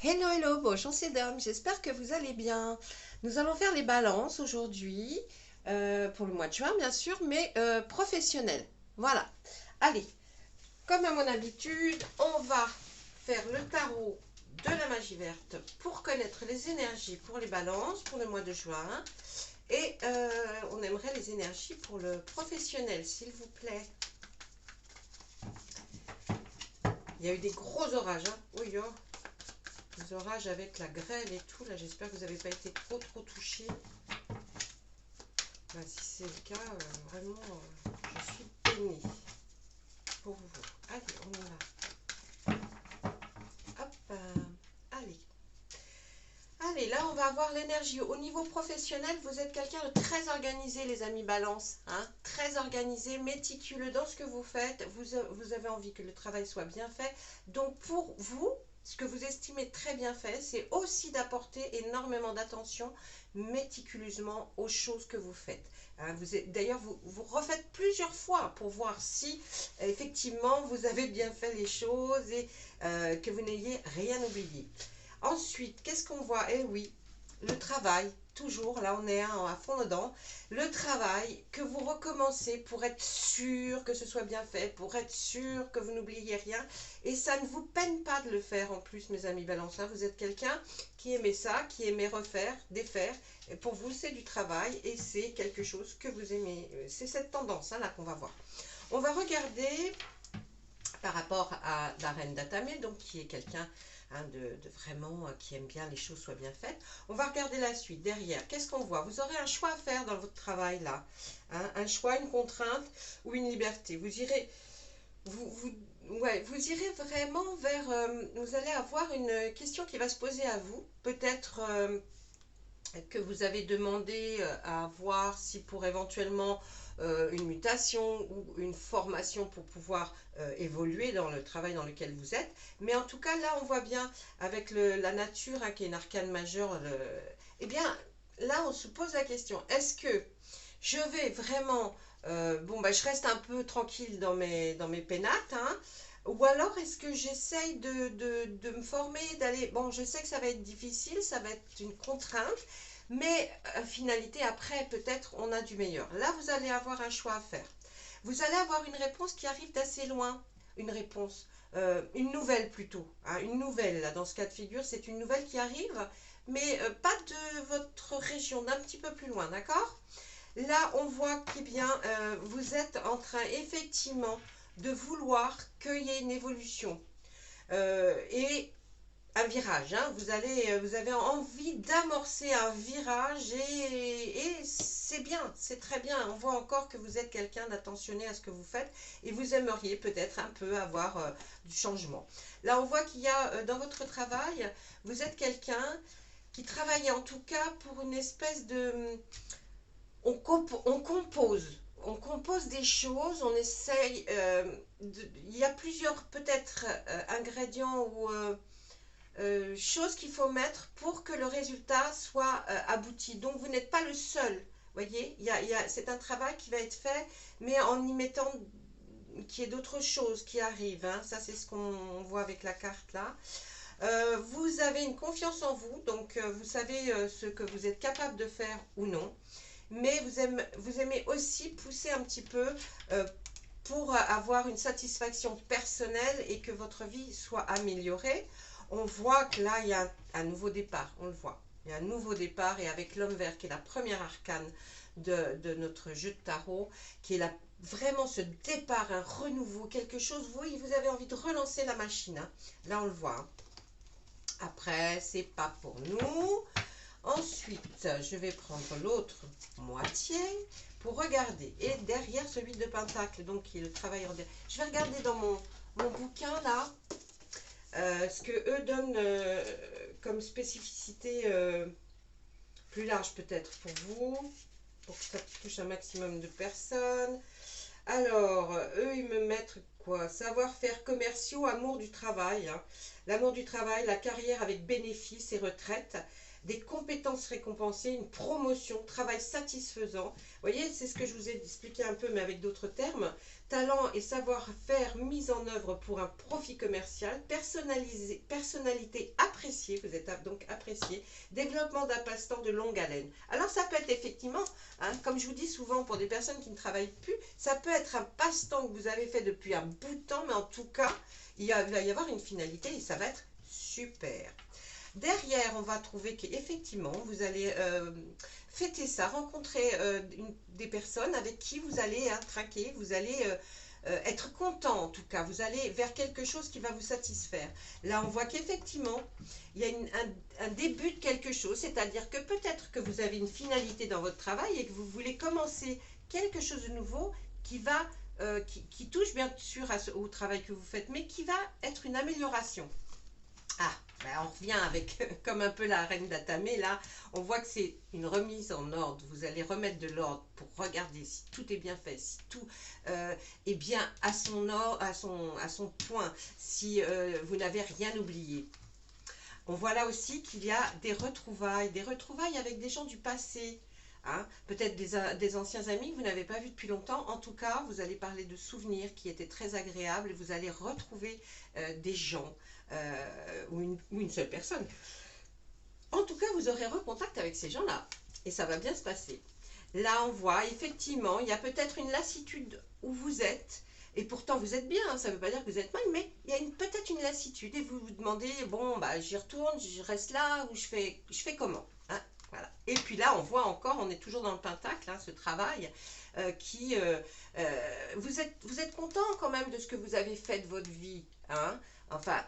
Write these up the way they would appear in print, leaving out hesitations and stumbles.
Hello, hello, bonjour c'est Dom, j'espère que vous allez bien. Nous allons faire les balances aujourd'hui, pour le mois de juin bien sûr, mais professionnel. Voilà. Allez, comme à mon habitude, on va faire le tarot de la magie verte pour connaître les énergies pour les balances pour le mois de juin. Et on aimerait les énergies pour le professionnel, s'il vous plaît. Il y a eu des gros orages, hein. Oui, oh. Les orages avec la grêle et tout, là j'espère que vous n'avez pas été trop touchés. Ben, si c'est le cas, vraiment, je suis bénie pour vous. Allez, on y va. Hop, allez. Allez, là on va avoir l'énergie. Au niveau professionnel, vous êtes quelqu'un de très organisé, les amis balance. Hein, très organisé, méticuleux dans ce que vous faites. Vous avez envie que le travail soit bien fait. Donc pour vous, ce que vous estimez très bien fait, c'est aussi d'apporter énormément d'attention méticuleusement aux choses que vous faites. Hein, d'ailleurs, vous refaites plusieurs fois pour voir si effectivement vous avez bien fait les choses et que vous n'ayez rien oublié. Ensuite, qu'est-ce qu'on voit? Eh oui, le travail, toujours, là on est à fond dedans. Le travail que vous recommencez pour être sûr que ce soit bien fait, pour être sûr que vous n'oubliez rien. Et ça ne vous peine pas de le faire en plus, mes amis balance. Vous êtes quelqu'un qui aimait ça, qui aimait refaire, défaire. Et pour vous, c'est du travail et c'est quelque chose que vous aimez. C'est cette tendance là qu'on va voir. On va regarder par rapport à la reine d'Atamé, donc qui est quelqu'un de vraiment qui aime bien les choses soient bien faites. On va regarder la suite derrière. Qu'est-ce qu'on voit? Vous aurez un choix à faire dans votre travail là. Hein, un choix, une contrainte ou une liberté. Vous irez, vous irez vraiment vers... vous allez avoir une question qui va se poser à vous. Peut-être que vous avez demandé à voir si pour éventuellement une mutation ou une formation pour pouvoir évoluer dans le travail dans lequel vous êtes. Mais en tout cas, là, on voit bien avec la nature, qui est une arcane majeure, eh bien, là, on se pose la question, est-ce que je vais vraiment, je reste un peu tranquille dans mes pénates, hein, ou alors est-ce que j'essaye de me former, d'aller... Bon, je sais que ça va être difficile, ça va être une contrainte, mais finalité, après, peut-être on a du meilleur. Là, vous allez avoir un choix à faire. Vous allez avoir une réponse qui arrive d'assez loin. Une réponse, une nouvelle plutôt. Hein, une nouvelle, là, dans ce cas de figure, c'est une nouvelle qui arrive, mais pas de votre région, d'un petit peu plus loin, d'accord? Là, on voit que bien, vous êtes en train, effectivement, de vouloir qu'il y ait une évolution. Et un virage, hein. Vous avez envie d'amorcer un virage et c'est bien, c'est très bien. On voit encore que vous êtes quelqu'un d'attentionné à ce que vous faites et vous aimeriez peut-être un peu avoir du changement. Là, on voit qu'il y a dans votre travail, vous êtes quelqu'un qui travaille en tout cas pour une espèce de... On compose des choses, on essaye... il y a plusieurs peut-être ingrédients ou... choses qu'il faut mettre pour que le résultat soit abouti. Donc vous n'êtes pas le seul. Voyez, c'est un travail qui va être fait, mais en y mettant qu'il y ait d'autres choses qui arrivent. Hein. Ça, c'est ce qu'on voit avec la carte là. Vous avez une confiance en vous, donc vous savez ce que vous êtes capable de faire ou non. Mais vous aimez aussi pousser un petit peu pour avoir une satisfaction personnelle et que votre vie soit améliorée. On voit que là, il y a un nouveau départ, on le voit. Il y a un nouveau départ et avec l'homme vert qui est la première arcane de notre jeu de tarot, qui est vraiment ce départ, un renouveau, quelque chose, oui, vous avez envie de relancer la machine. Hein. Là, on le voit. Hein. Après, c'est pas pour nous. Ensuite, je vais prendre l'autre moitié pour regarder. Et derrière celui de Pentacle, donc qui est le travailleur. Je vais regarder dans mon bouquin là. Ce que eux donnent comme spécificité plus large peut-être pour vous, pour que ça touche un maximum de personnes. Alors, eux, ils me mettent quoi? Savoir-faire commerciaux, amour du travail. Hein. L'amour du travail, la carrière avec bénéfices et retraite. des compétences récompensées, une promotion, travail satisfaisant. Vous voyez, c'est ce que je vous ai expliqué un peu, mais avec d'autres termes. Talent et savoir-faire mis en œuvre pour un profit commercial, personnalité appréciée, vous êtes donc apprécié, développement d'un passe-temps de longue haleine. Alors ça peut être effectivement, hein, comme je vous dis souvent pour des personnes qui ne travaillent plus, ça peut être un passe-temps que vous avez fait depuis un bout de temps, mais en tout cas, il va y avoir une finalité et ça va être super. Derrière, on va trouver qu'effectivement, vous allez fêter ça, rencontrer des personnes avec qui vous allez trinquer, vous allez être content en tout cas, vous allez vers quelque chose qui va vous satisfaire. Là, on voit qu'effectivement, il y a un début de quelque chose, c'est-à-dire que peut-être que vous avez une finalité dans votre travail et que vous voulez commencer quelque chose de nouveau qui va, qui touche bien sûr au travail que vous faites, mais qui va être une amélioration. Ah, ben on revient avec comme un peu la reine d'Atamé, là, on voit que c'est une remise en ordre. Vous allez remettre de l'ordre pour regarder si tout est bien fait, si tout est bien à son, à son point, si vous n'avez rien oublié. On voit là aussi qu'il y a des retrouvailles avec des gens du passé. Hein, peut-être des anciens amis que vous n'avez pas vus depuis longtemps. En tout cas, vous allez parler de souvenirs qui étaient très agréables et vous allez retrouver des gens ou une seule personne. En tout cas, vous aurez recontact avec ces gens-là et ça va bien se passer. Là, on voit effectivement, il y a peut-être une lassitude où vous êtes. Et pourtant, vous êtes bien, hein, ça ne veut pas dire que vous êtes mal, mais il y a peut-être une lassitude et vous vous demandez, bon, bah, j'y retourne, je reste là ou je fais comment, hein, voilà. Et puis là, on voit encore, on est toujours dans le pentacle, hein, ce travail vous êtes content quand même de ce que vous avez fait de votre vie, hein, enfin,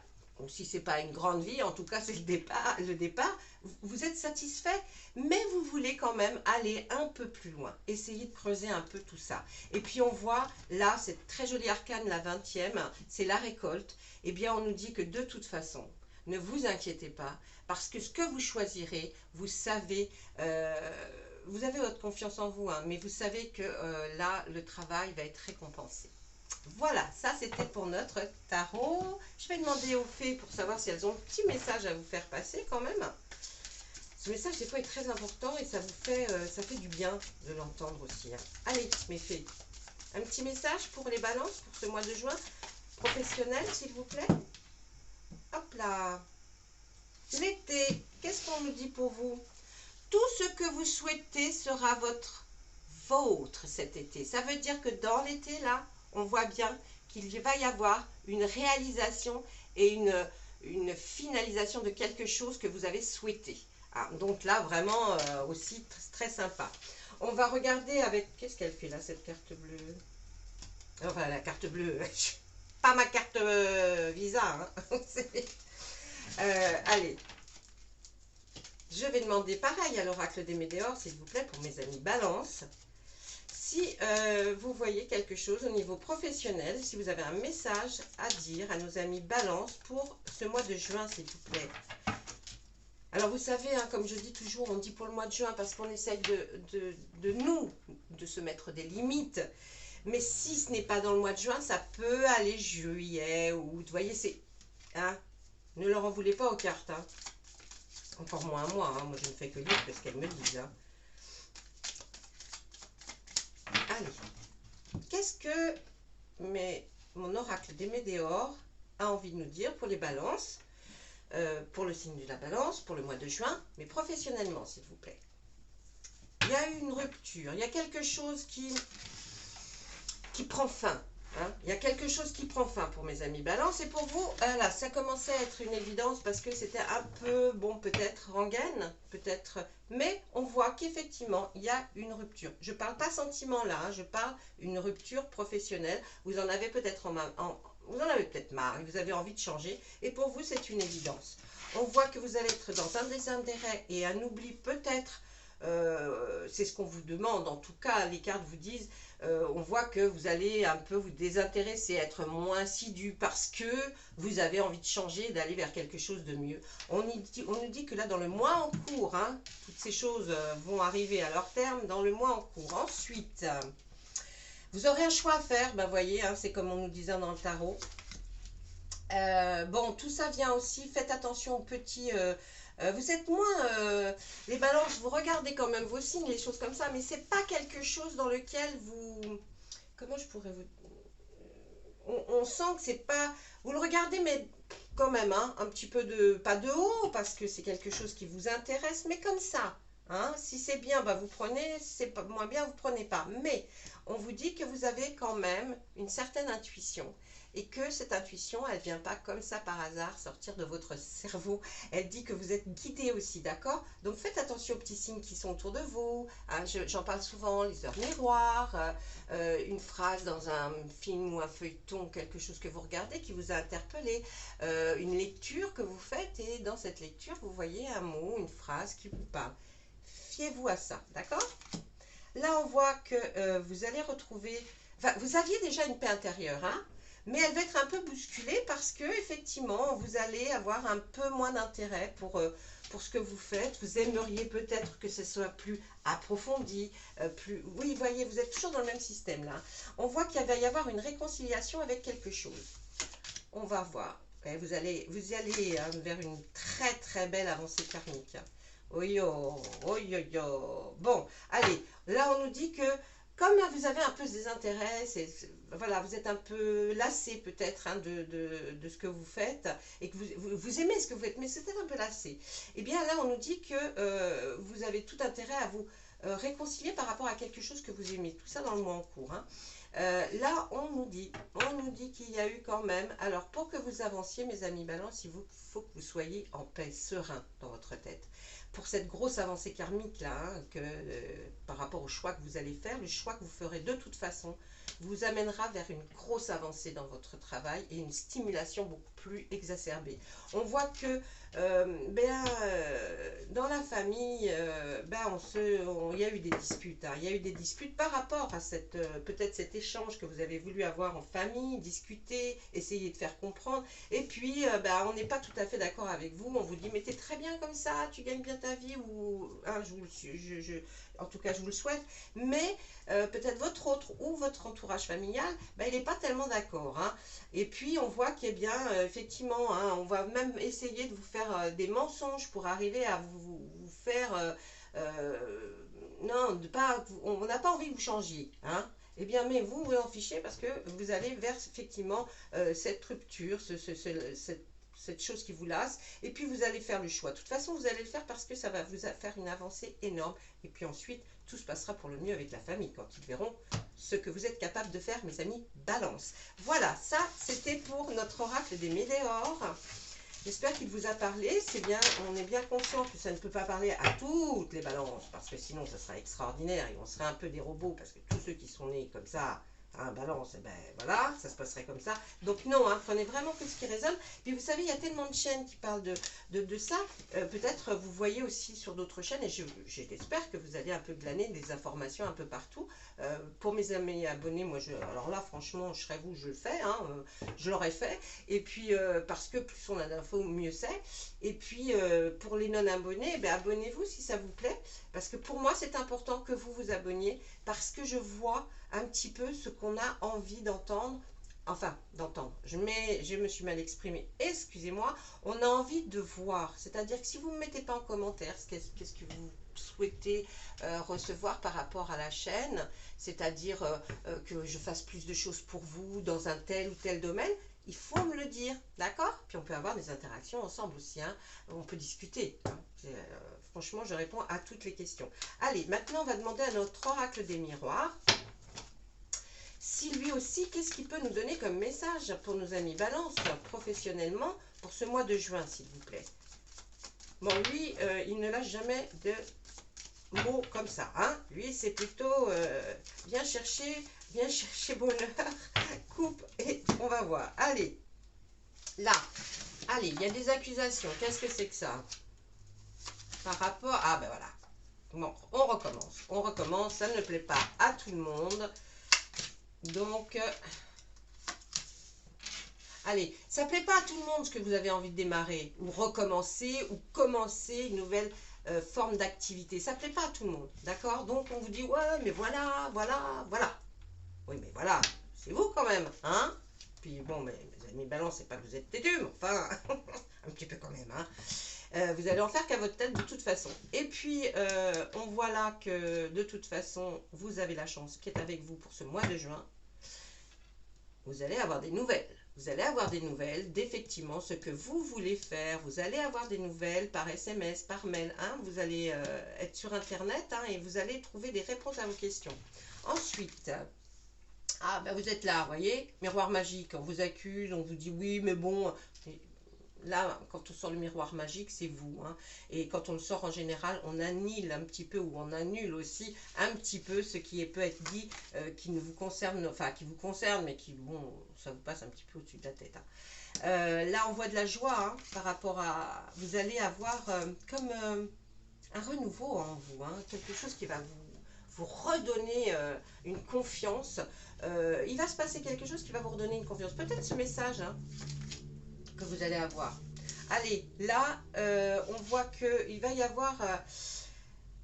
si c'est pas une grande vie, en tout cas c'est le départ, vous êtes satisfait, mais vous voulez quand même aller un peu plus loin, essayer de creuser un peu tout ça. Et puis on voit là, cette très jolie arcane, la 20e, c'est la récolte. Eh bien on nous dit que de toute façon, ne vous inquiétez pas, parce que ce que vous choisirez, vous savez, vous avez votre confiance en vous, hein, mais vous savez que là, le travail va être récompensé. Voilà, ça c'était pour notre tarot. Je vais demander aux fées pour savoir si elles ont un petit message à vous faire passer quand même. Ce message des fois est très important et ça vous fait, ça fait du bien de l'entendre aussi. Hein. Allez mes fées, un petit message pour les balances pour ce mois de juin. Professionnel s'il vous plaît. Hop là. L'été, qu'est-ce qu'on nous dit pour vous? Tout ce que vous souhaitez sera vôtre cet été. Ça veut dire que dans l'été là, on voit bien qu'il va y avoir une réalisation et une finalisation de quelque chose que vous avez souhaité. Ah, donc là, vraiment aussi très sympa. On va regarder avec... Qu'est-ce qu'elle fait là, cette carte bleue? Enfin, la carte bleue, pas ma carte Visa. Hein. Allez. Je vais demander pareil à l'oracle des Météores, s'il vous plaît, pour mes amis Balance. Si vous voyez quelque chose au niveau professionnel, si vous avez un message à dire à nos amis Balance pour ce mois de juin, s'il vous plaît. Alors vous savez, hein, comme je dis toujours, on dit pour le mois de juin parce qu'on essaye de se mettre des limites. Mais si ce n'est pas dans le mois de juin, ça peut aller juillet, août. Vous voyez, c'est... Hein, ne leur en voulez pas aux cartes. Hein. Encore moins à moi. Hein. Moi, je ne fais que lire parce qu'elles me disent. Hein. Allez. Qu'est-ce que mon oracle des Météores a envie de nous dire pour les balances, pour le signe de la balance, pour le mois de juin, mais professionnellement, s'il vous plaît. Il y a eu une rupture, il y a quelque chose qui prend fin. Hein. Il y a quelque chose qui prend fin pour mes amis balance. Et pour vous, là, ça commençait à être une évidence parce que c'était un peu, bon, peut-être rengaine, peut-être... Mais on voit qu'effectivement, il y a une rupture. Je ne parle pas sentiment là, hein, je parle une rupture professionnelle. Vous en avez peut-être vous en avez peut-être marre, vous avez envie de changer. Et pour vous, c'est une évidence. On voit que vous allez être dans un désintérêt et un oubli peut-être. C'est ce qu'on vous demande. En tout cas, les cartes vous disent... on voit que vous allez un peu vous désintéresser, être moins assidu parce que vous avez envie de changer, d'aller vers quelque chose de mieux. On nous dit que là, dans le mois en cours, hein, toutes ces choses vont arriver à leur terme dans le mois en cours. Ensuite, vous aurez un choix à faire, ben voyez, hein, c'est comme on nous disait dans le tarot. Bon, tout ça vient aussi, faites attention aux petits Vous êtes moins, les balances, vous regardez quand même vos signes, les choses comme ça, mais c'est pas quelque chose dans lequel vous, comment je pourrais vous, on sent que c'est pas, vous le regardez, mais quand même, hein, un petit peu de, pas de haut, parce que c'est quelque chose qui vous intéresse, mais comme ça. Hein, si c'est bien, bah vous prenez, si c'est pas moins bien, vous prenez pas. Mais on vous dit que vous avez quand même une certaine intuition et que cette intuition, elle vient pas comme ça par hasard sortir de votre cerveau. Elle dit que vous êtes guidé aussi, d'accord? Donc faites attention aux petits signes qui sont autour de vous. Hein, j'en parle souvent, les heures miroirs, une phrase dans un film ou un feuilleton, quelque chose que vous regardez qui vous a interpellé, une lecture que vous faites et dans cette lecture, vous voyez un mot, une phrase qui vous parle. Fiez-vous à ça, d'accord? Là, on voit que vous allez retrouver... Enfin, vous aviez déjà une paix intérieure, hein? Mais elle va être un peu bousculée parce que, effectivement, vous allez avoir un peu moins d'intérêt pour ce que vous faites. Vous aimeriez peut-être que ce soit plus approfondi, plus... Oui, vous voyez, vous êtes toujours dans le même système, là. On voit qu'il va y avoir une réconciliation avec quelque chose. On va voir. Et vous allez hein, vers une très très belle avancée karmique. Oyo, oyo, yo. Bon, allez, là on nous dit que comme vous avez un peu ce désintérêt, voilà, vous êtes un peu lassé peut-être hein, de ce que vous faites et que vous aimez ce que vous faites, mais c'est peut-être un peu lassé. Eh bien là on nous dit que vous avez tout intérêt à vous réconcilier par rapport à quelque chose que vous aimez. Tout ça dans le mois en cours. Hein. Là, on nous dit qu'il y a eu quand même, alors pour que vous avanciez, mes amis balance, il faut que vous soyez en paix, serein dans votre tête. Pour cette grosse avancée karmique là, hein, par rapport au choix que vous allez faire, le choix que vous ferez de toute façon, vous amènera vers une grosse avancée dans votre travail et une stimulation beaucoup plus exacerbée. On voit que dans la famille, il y a eu des disputes. Hein. Il y a eu des disputes par rapport à peut-être cet échange que vous avez voulu avoir en famille, discuter, essayer de faire comprendre. Et puis, on n'est pas tout à fait d'accord avec vous. On vous dit, mais t'es très bien comme ça, tu gagnes bien ta vie. Ou, hein, en tout cas, je vous le souhaite. Mais peut-être votre autre ou votre entourage familial, il n'est pas tellement d'accord. Hein. Et puis, on voit qu'il effectivement, hein, on va même essayer de vous faire des mensonges pour arriver à vous faire... non, on n'a pas envie que vous changiez. Hein. Eh bien, mais vous en fichez parce que vous allez vers effectivement cette rupture, cette chose qui vous lasse, et puis vous allez faire le choix. De toute façon, vous allez le faire parce que ça va vous faire une avancée énorme, et puis ensuite, tout se passera pour le mieux avec la famille, quand ils verront ce que vous êtes capable de faire, mes amis, balance. Voilà, ça, c'était pour notre oracle des météores. J'espère qu'il vous a parlé. C'est bien, on est bien conscient que ça ne peut pas parler à toutes les balances, parce que sinon, ça serait extraordinaire, et on serait un peu des robots, parce que tous ceux qui sont nés comme ça, hein, balance, et voilà, ça se passerait comme ça. Donc non, hein, prenez vraiment que ce qui résonne. Puis vous savez, il y a tellement de chaînes qui parlent de ça. Peut-être vous voyez aussi sur d'autres chaînes, et j'espère que vous allez un peu glaner des informations un peu partout. Pour mes amis abonnés, moi, alors là, franchement, je serais vous, je le fais, hein, je l'aurais fait. Et puis, parce que plus on a d'infos, mieux c'est. Et puis, pour les non-abonnés, abonnez-vous si ça vous plaît. Parce que pour moi, c'est important que vous vous abonniez, parce que je vois un petit peu ce qu'on a envie d'entendre. Enfin, d'entendre. Je me suis mal exprimée. Excusez-moi. On a envie de voir. C'est-à-dire que si vous ne me mettez pas en commentaire qu'est-ce que vous souhaitez recevoir par rapport à la chaîne, c'est-à-dire que je fasse plus de choses pour vous dans un tel ou tel domaine, il faut me le dire, d'accord? Puis on peut avoir des interactions ensemble aussi, hein. On peut discuter. Hein. Franchement, je réponds à toutes les questions. Allez, maintenant on va demander à notre oracle des miroirs si lui aussi, qu'est-ce qu'il peut nous donner comme message pour nos amis balance professionnellement pour ce mois de juin, s'il vous plaît. Bon, lui, il ne lâche jamais de mots comme ça. Hein. Lui, c'est plutôt viens chercher bonheur, coupe et on va voir. Allez, là, allez, il y a des accusations. Qu'est-ce que c'est que ça? Par rapport... Ah, ben voilà. Bon, on recommence. Ça ne plaît pas à tout le monde. Donc, allez, ça ne plaît pas à tout le monde ce que vous avez envie de démarrer, ou recommencer, ou commencer une nouvelle forme d'activité. Ça ne plaît pas à tout le monde, d'accord? Donc, on vous dit, ouais, mais voilà. Oui, mais voilà, c'est vous quand même, hein? Puis bon, mais mes amis balance, c'est pas que vous êtes têtus, mais enfin, un petit peu quand même, hein? Vous allez en faire qu'à votre tête de toute façon. Et puis, on voit là que de toute façon, vous avez la chance qui est avec vous pour ce mois de juin. Vous allez avoir des nouvelles. Vous allez avoir des nouvelles d'effectivement ce que vous voulez faire. Vous allez avoir des nouvelles par SMS, par mail. Hein. Vous allez être sur Internet hein, et vous allez trouver des réponses à vos questions. Ensuite, ah ben vous êtes là, vous voyez, miroir magique, on vous accuse, on vous dit oui, mais bon. Là, quand on sort le miroir magique, c'est vous. Hein. Et quand on le sort en général, on annule un petit peu ou on annule aussi un petit peu ce qui peut être dit qui ne vous concerne, enfin qui vous concerne, mais qui, bon, ça vous passe un petit peu au-dessus de la tête. Hein. Là, on voit de la joie hein, par rapport à... Vous allez avoir comme un renouveau en vous, hein, quelque chose qui va vous redonner une confiance. Il va se passer quelque chose qui va vous redonner une confiance. Peut-être ce message, hein, que vous allez avoir. Allez, là, on voit qu'il va y avoir...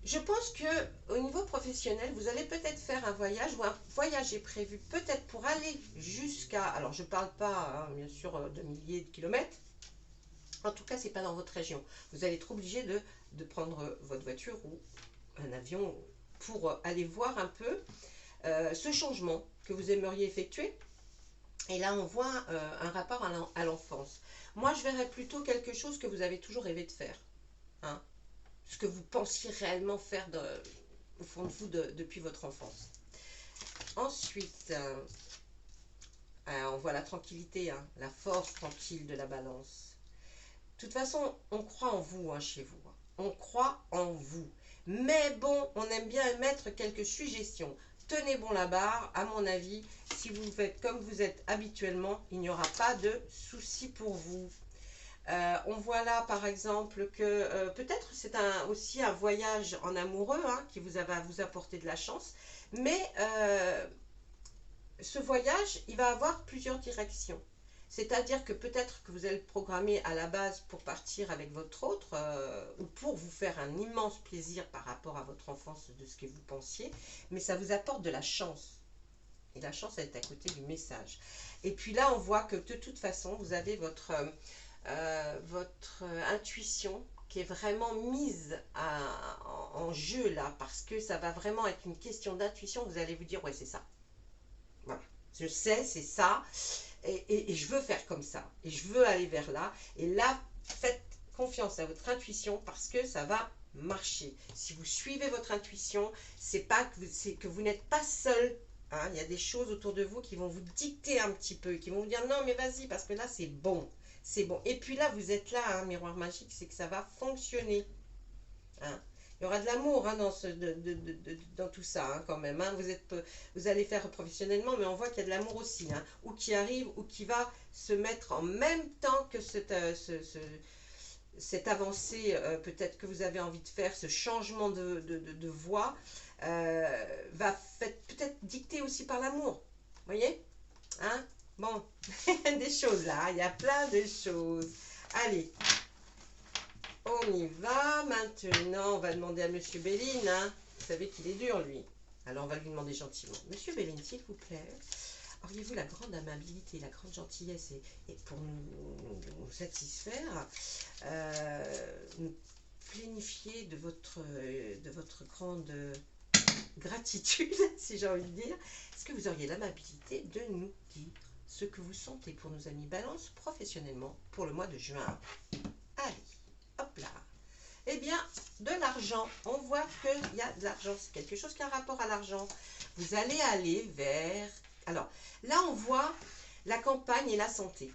je pense que au niveau professionnel, vous allez peut-être faire un voyage ou un voyage est prévu peut-être pour aller jusqu'à... Alors, je ne parle pas, hein, bien sûr, de milliers de kilomètres. En tout cas, c'est pas dans votre région. Vous allez être obligé de prendre votre voiture ou un avion pour aller voir un peu ce changement que vous aimeriez effectuer. Et là, on voit un rapport à l'enfance. Moi, je verrais plutôt quelque chose que vous avez toujours rêvé de faire. Hein, ce que vous pensiez réellement faire au fond de vous depuis votre enfance. Ensuite, on voit la tranquillité, hein, la force tranquille de la balance. De toute façon, on croit en vous hein, chez vous. Hein. On croit en vous. Mais bon, on aime bien émettre quelques suggestions. Tenez bon la barre, à mon avis, si vous faites comme vous êtes habituellement, il n'y aura pas de souci pour vous. On voit là par exemple que peut-être c'est aussi un voyage en amoureux hein, qui va vous apporter de la chance, mais ce voyage, il va avoir plusieurs directions. C'est-à-dire que peut-être que vous allez le programmer à la base pour partir avec votre autre ou pour vous faire un immense plaisir par rapport à votre enfance de ce que vous pensiez, mais ça vous apporte de la chance. Et la chance, elle est à côté du message. Et puis là, on voit que de toute façon, vous avez votre intuition qui est vraiment mise en jeu là, parce que ça va vraiment être une question d'intuition. Vous allez vous dire, ouais, c'est ça. Voilà, je sais, c'est ça. Et je veux faire comme ça, et je veux aller vers là, et là, faites confiance à votre intuition parce que ça va marcher. Si vous suivez votre intuition, c'est que vous n'êtes pas seul, hein. Il y a des choses autour de vous qui vont vous dicter un petit peu, qui vont vous dire non mais vas-y, parce que là c'est bon, c'est bon. Et puis là, vous êtes là, hein, miroir magique, c'est que ça va fonctionner. Hein. Il y aura de l'amour hein, dans tout ça hein, quand même. Hein. Vous allez faire professionnellement, mais on voit qu'il y a de l'amour aussi. Hein, ou qui arrive, ou qui va se mettre en même temps que cette avancée peut-être que vous avez envie de faire, ce changement de voie, va peut-être dicté aussi par l'amour. Vous voyez hein. Bon, des choses là, il y a plein de choses. Allez. On y va. Maintenant, on va demander à Monsieur Béline. Hein. Vous savez qu'il est dur, lui. Alors, on va lui demander gentiment. Monsieur Béline, s'il vous plaît, auriez-vous la grande amabilité, la grande gentillesse et pour nous satisfaire, nous plénifier de votre grande gratitude, si j'ai envie de dire. Est-ce que vous auriez l'amabilité de nous dire ce que vous sentez pour nos amis Balance professionnellement pour le mois de juin? Allez. Hop là. Eh bien, de l'argent. On voit qu'il y a de l'argent. C'est quelque chose qui a un rapport à l'argent. Vous allez aller vers... Alors, là, on voit la campagne et la santé.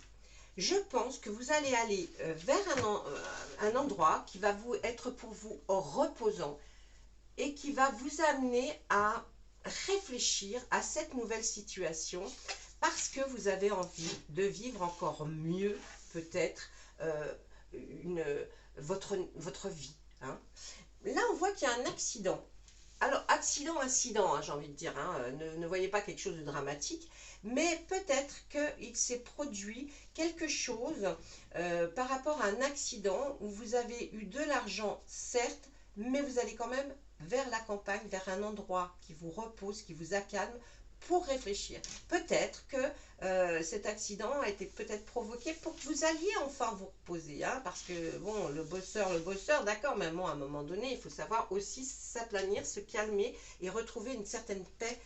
Je pense que vous allez aller vers un endroit qui va être pour vous reposant et qui va vous amener à réfléchir à cette nouvelle situation parce que vous avez envie de vivre encore mieux, peut-être, votre vie. Hein. Là, on voit qu'il y a un accident. Alors, incident, hein, j'ai envie de dire. Hein, ne voyez pas quelque chose de dramatique, mais peut-être qu'il s'est produit quelque chose par rapport à un accident où vous avez eu de l'argent, certes, mais vous allez quand même vers la campagne, vers un endroit qui vous repose, qui vous accalme, pour réfléchir. Peut-être que cet accident a été peut-être provoqué pour que vous alliez enfin vous reposer, hein, parce que bon, le bosseur, d'accord, mais bon, à un moment donné, il faut savoir aussi s'aplanir, se calmer et retrouver une certaine paix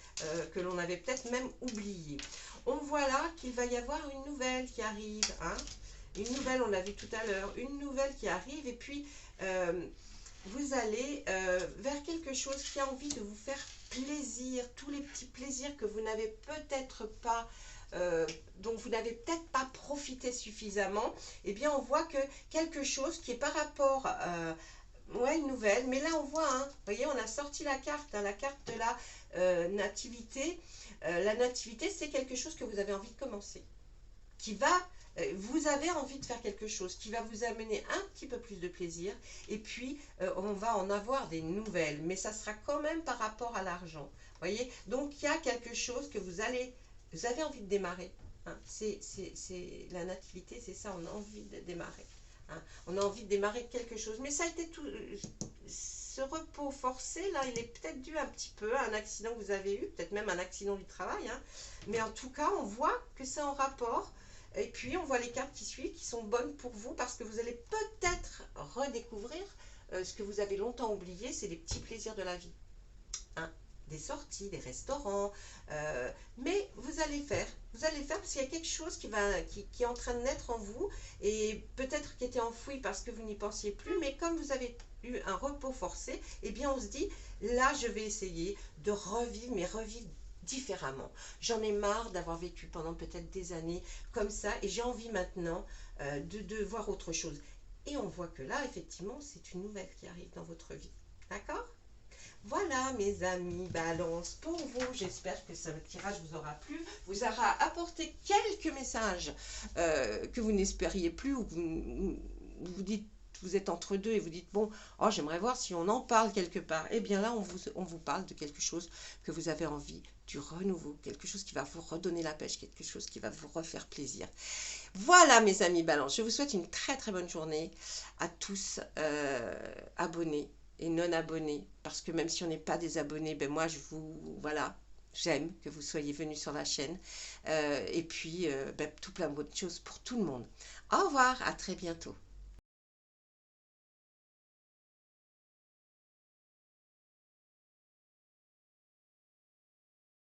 que l'on avait peut-être même oubliée. On voit là qu'il va y avoir une nouvelle qui arrive, hein, une nouvelle, on l'a vu tout à l'heure, une nouvelle qui arrive, et puis vous allez vers quelque chose qui a envie de vous faire plaisir, tous les petits plaisirs que vous n'avez peut-être pas, dont vous n'avez peut-être pas profité suffisamment. Eh bien, on voit que quelque chose qui est par rapport, ouais, une nouvelle, mais là on voit, hein, vous voyez, on a sorti la carte, hein, la carte de la nativité. La nativité, c'est quelque chose que vous avez envie de commencer, qui va, vous avez envie de faire quelque chose qui va vous amener un petit peu plus de plaisir, et puis on va en avoir des nouvelles, mais ça sera quand même par rapport à l'argent, voyez. Donc il y a quelque chose que vous avez envie de démarrer, hein. C'est la nativité, c'est ça, on a envie de démarrer, hein. On a envie de démarrer quelque chose, mais ça a été tout, ce repos forcé là, il est peut-être dû un petit peu à un accident que vous avez eu, peut-être même un accident du travail, hein. Mais en tout cas on voit que c'est en rapport. Et puis, on voit les cartes qui suivent qui sont bonnes pour vous parce que vous allez peut-être redécouvrir ce que vous avez longtemps oublié, c'est les petits plaisirs de la vie, hein. Des sorties, des restaurants, mais vous allez faire parce qu'il y a quelque chose qui est en train de naître en vous, et peut-être qui était enfoui parce que vous n'y pensiez plus, mais comme vous avez eu un repos forcé, eh bien on se dit, là je vais essayer de revivre, mais revivre différemment. J'en ai marre d'avoir vécu pendant peut-être des années comme ça, et j'ai envie maintenant de voir autre chose. Et on voit que là, effectivement, c'est une nouvelle qui arrive dans votre vie. D'accord? Voilà mes amis Balance pour vous. J'espère que ce tirage vous aura plu, vous aura apporté quelques messages que vous n'espériez plus, ou que vous dites, vous êtes entre deux et vous dites, bon, oh, j'aimerais voir si on en parle quelque part. Eh bien là, on vous parle de quelque chose que vous avez envie, du renouveau, quelque chose qui va vous redonner la pêche, quelque chose qui va vous refaire plaisir. Voilà mes amis Balance, je vous souhaite une très très bonne journée à tous, abonnés et non abonnés, parce que même si on n'est pas des abonnés, ben moi je vous, voilà, j'aime que vous soyez venus sur la chaîne, et puis ben, tout plein de bonnes choses pour tout le monde. Au revoir, à très bientôt.